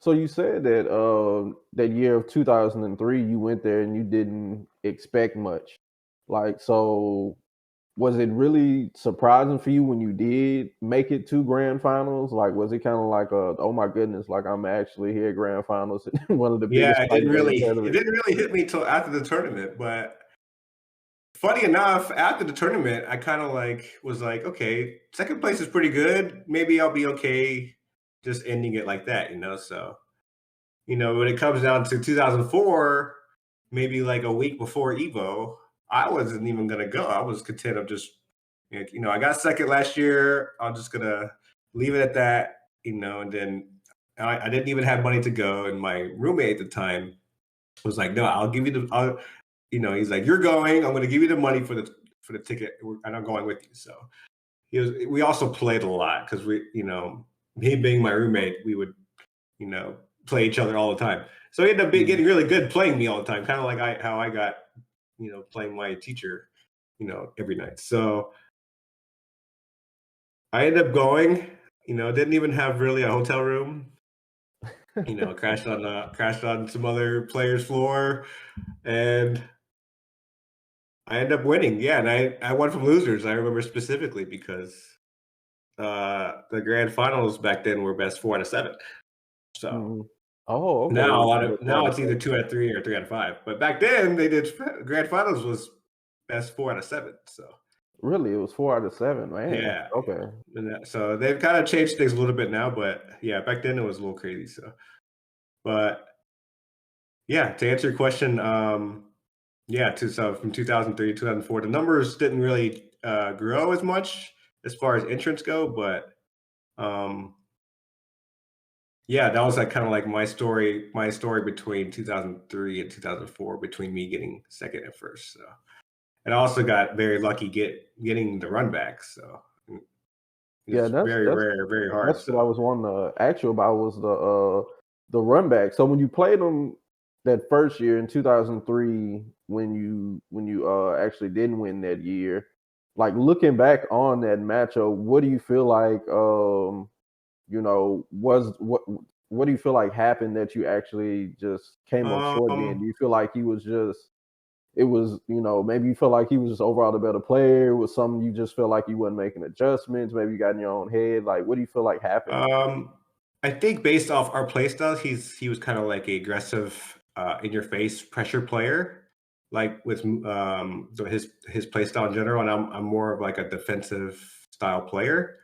So you said that that year of 2003, you went there and you didn't expect much. Like, so was it really surprising for you when you did make it to grand finals? Like, was it kind of like oh my goodness, like I'm actually here at grand finals, one of the biggest Yeah, it fighting didn't game really it tournaments? didn't really hit me till after the tournament, but funny enough, after the tournament, I kind of like was like, okay, second place is pretty good. Maybe I'll be okay just ending it like that, So, when it comes down to 2004, maybe like a week before EVO, I wasn't even gonna go. I was content of just, I got second last year. I'm just gonna leave it at that, and then I didn't even have money to go. And my roommate at the time was like, no, I'll give you he's like, you're going. I'm going to give you the money for the ticket, and I'm going with you. So we also played a lot because he being my roommate, we would, play each other all the time. So he ended up Mhm. getting really good playing me all the time, kind of like how I got, playing my teacher, every night. So I ended up going. Didn't even have really a hotel room. Crashed on some other player's floor, and I ended up winning. Yeah, and I won from losers. I remember specifically because the grand finals back then were best 4 out of 7. So Mhm. Oh, okay. It now a was lot the of best four now out of it's either seven. 2 out of 3 or 3 out of 5. But back then they did grand finals was best 4 out of 7. So Really, it was 4 out of 7, man. yeah, yeah. Okay. So they've kind of changed things a little bit now, but yeah, back then it was a little crazy. So, but yeah, to answer your question, yeah, so from 2003 to 2004, the numbers didn't really grow as much as far as entrants go, but um, yeah, that was like kind of like my story between 2003 and 2004, between me getting second and first. So, and I also got very lucky getting the run back. So Yeah, it's very rare, very hard. that's what I So was wanting to ask you about was the run back. So when you played them that first year in 2003, when you actually didn't win that year, like looking back on that matchup, what do you feel like was what do you feel like happened that you actually just came up short then? Do um, you feel like he was just it was, maybe you feel like he was just overall the better player? Was something you just feel like you wasn't making adjustments? Maybe you got in your own head. Like, what do you feel like happened? um, I think based off our play style, he was kind of like a aggressive, in your face pressure player, like with so his play style in general, and I'm more of like a defensive style player.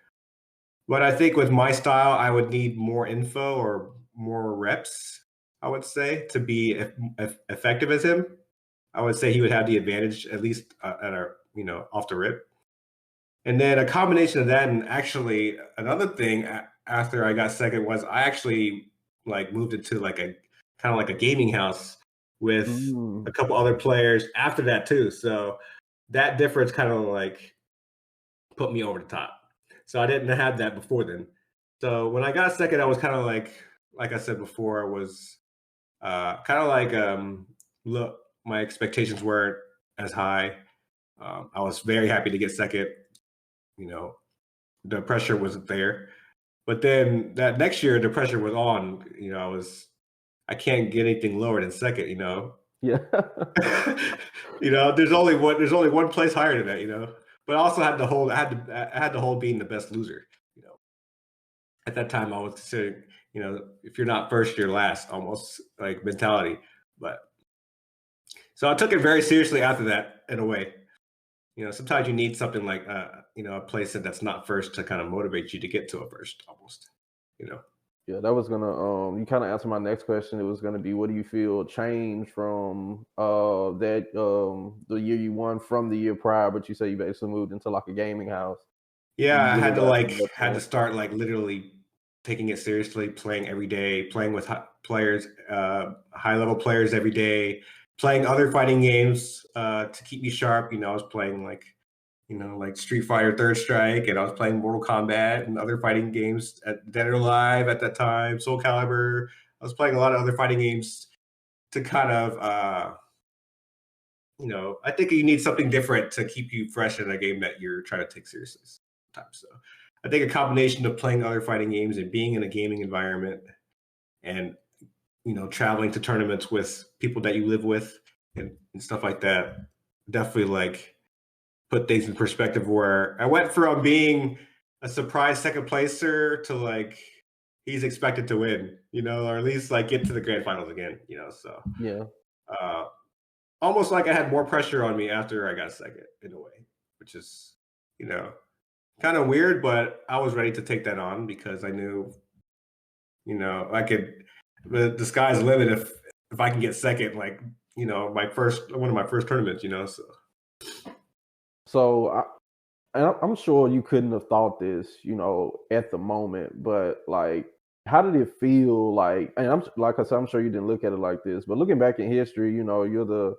But I think with my style, I would need more info or more reps, I would say, to be effective as him. I would say he would have the advantage, at least off the rip. And then a combination of that, and actually another thing after I got second was I actually like moved into like a kind of like a gaming house with Mm. a couple other players after that too. So that difference kind of like put me over the top. So I didn't have that before then. So when I got second, I was kind of like I said before, I was kind of like, look, my expectations weren't as high. I was very happy to get second. You know, the pressure wasn't there. But then that next year, the pressure was on. I can't get anything lower than second. Yeah. There's only one place higher than that. But I also had to hold. I had to hold being the best loser. You know, at that time, I was considering. If you're not first, you're last, almost like mentality. But so I took it very seriously after that, in a way. Sometimes you need something like a place that's not first to kind of motivate you to get to a first, almost. You know. Yeah, that was gonna you kind of answer my next question. It was gonna be, what do you feel changed from that the year you won from the year prior, but you say you basically moved into like a gaming house. Yeah, You I really had to got some more had to time. start like literally taking it seriously, playing every day, playing with players, high level players every day, playing other fighting games to keep me sharp. I was playing like Street Fighter Third Strike, and I was playing Mortal Kombat and other fighting games at Dead or Alive at that time, Soul Calibur. I was playing a lot of other fighting games to kind of I think you need something different to keep you fresh in a game that you're trying to take seriously sometimes. So I think a combination of playing other fighting games and being in a gaming environment and traveling to tournaments with people that you live with and stuff like that definitely like put things in perspective where I went from being a surprise second placer to like he's expected to win, or at least like get to the grand finals again, so Yeah. uh almost like I had more pressure on me after I got second in a way, which is, kind of weird, but I was ready to take that on because I knew, I could, the sky's the limit if I can get second, like, one of my first tournaments, so. So I'm sure you couldn't have thought this, at the moment, but like, how did it feel like? And I'm like I said, I'm sure you didn't look at it like this, but looking back in history, you're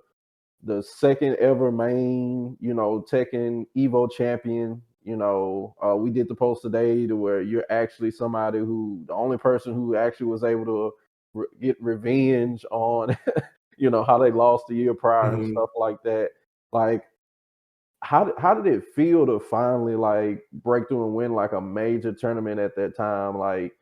the second ever main, Tekken EVO champion. We did the post today to where you're actually somebody the only person who actually was able to get revenge on, how they lost the year prior and Mhm. stuff like that. Like, how did it feel to finally like break through and win like a major tournament at that time? Like,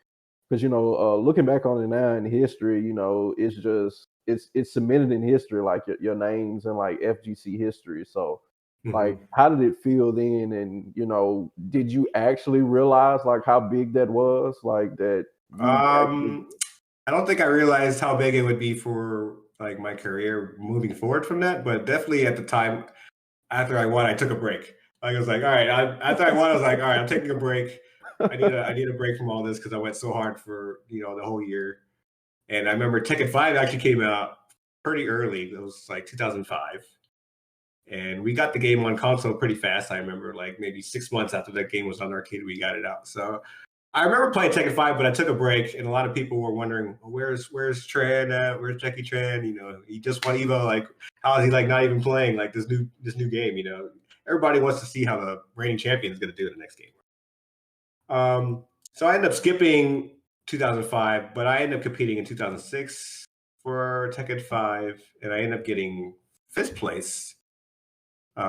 because looking back on it now in history, it's just it's cemented in history, like your names in like FGC history. So, like, Mhm. how did it feel then? And did you actually realize like how big that was? Like that you actually. Um, I don't think I realized how big it would be for like my career moving forward from that, but definitely at the time after I won, I took a break. Like I was like, all right. After I won, I was like, all right, I'm taking a break. I need a break from all this because I went so hard for the whole year. And I remember Tekken 5 actually came out pretty early. It was like 2005. And we got the game on console pretty fast. I remember like maybe 6 months after that game was on arcade, we got it out. So I remember playing Tekken 5, but I took a break, and a lot of people were wondering, where's Tran at? Where's Jackie Tran? He just won EVO. Like, how is he like not even playing like this new game? Everybody wants to see how the reigning champion is going to do in the next game. So I ended up skipping 2005, but I ended up competing in 2006 for Tekken 5, and I ended up getting fifth place. So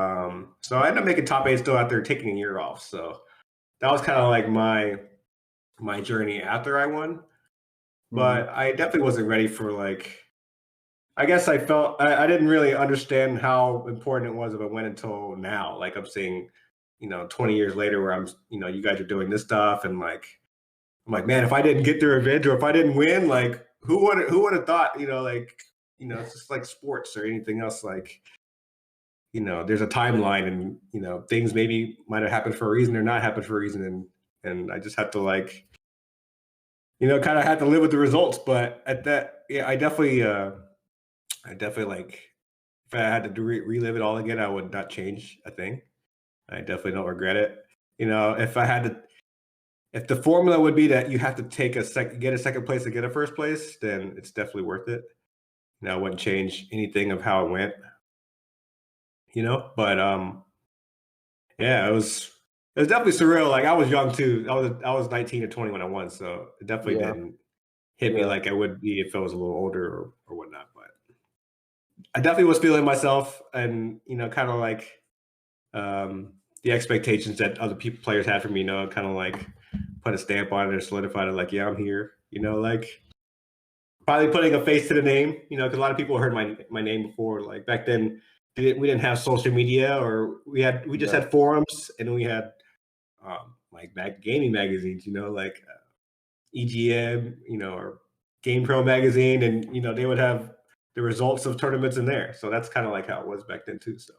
I ended up making top 8 still after taking a year off. So that was kind of like my journey after I won. Mhm. But I definitely wasn't ready for like. I guess I felt I didn't really understand how important it was if I went until now. Like I'm seeing, 20 years later, where you guys are doing this stuff, and like I'm like, man, if I didn't get the revenge or if I didn't win, like who would have thought, like, it's just like sports or anything else. Like, there's a timeline, and things maybe might have happened for a reason or not happened for a reason, and I just had to like, kind of had to live with the results. But at that, yeah, I definitely like if I had to relive it all again, I would not change a thing. I definitely don't regret it. If I had to, if the formula would be that you have to get a second place to get a first place, then it's definitely worth it. I wouldn't change anything of how it went. But yeah, it was definitely surreal. Like I was young too. I was 19 or 20 when I won, so it definitely Yeah. didn't hit me Yeah. like I would be if I was a little older or whatnot. But I definitely was feeling myself, and kind of like um, the expectations that other players had for me. Kind of like put a stamp on it or solidified it. Like, yeah, I'm here. Like probably putting a face to the name. Because a lot of people heard my name before. Like back then, we didn't have social media, or we just Yeah. had forums, and we had like gaming magazines. Like EGM, or Game Pro magazine, and they would have the results of tournaments in there. So that's kind of like how it was back then too. So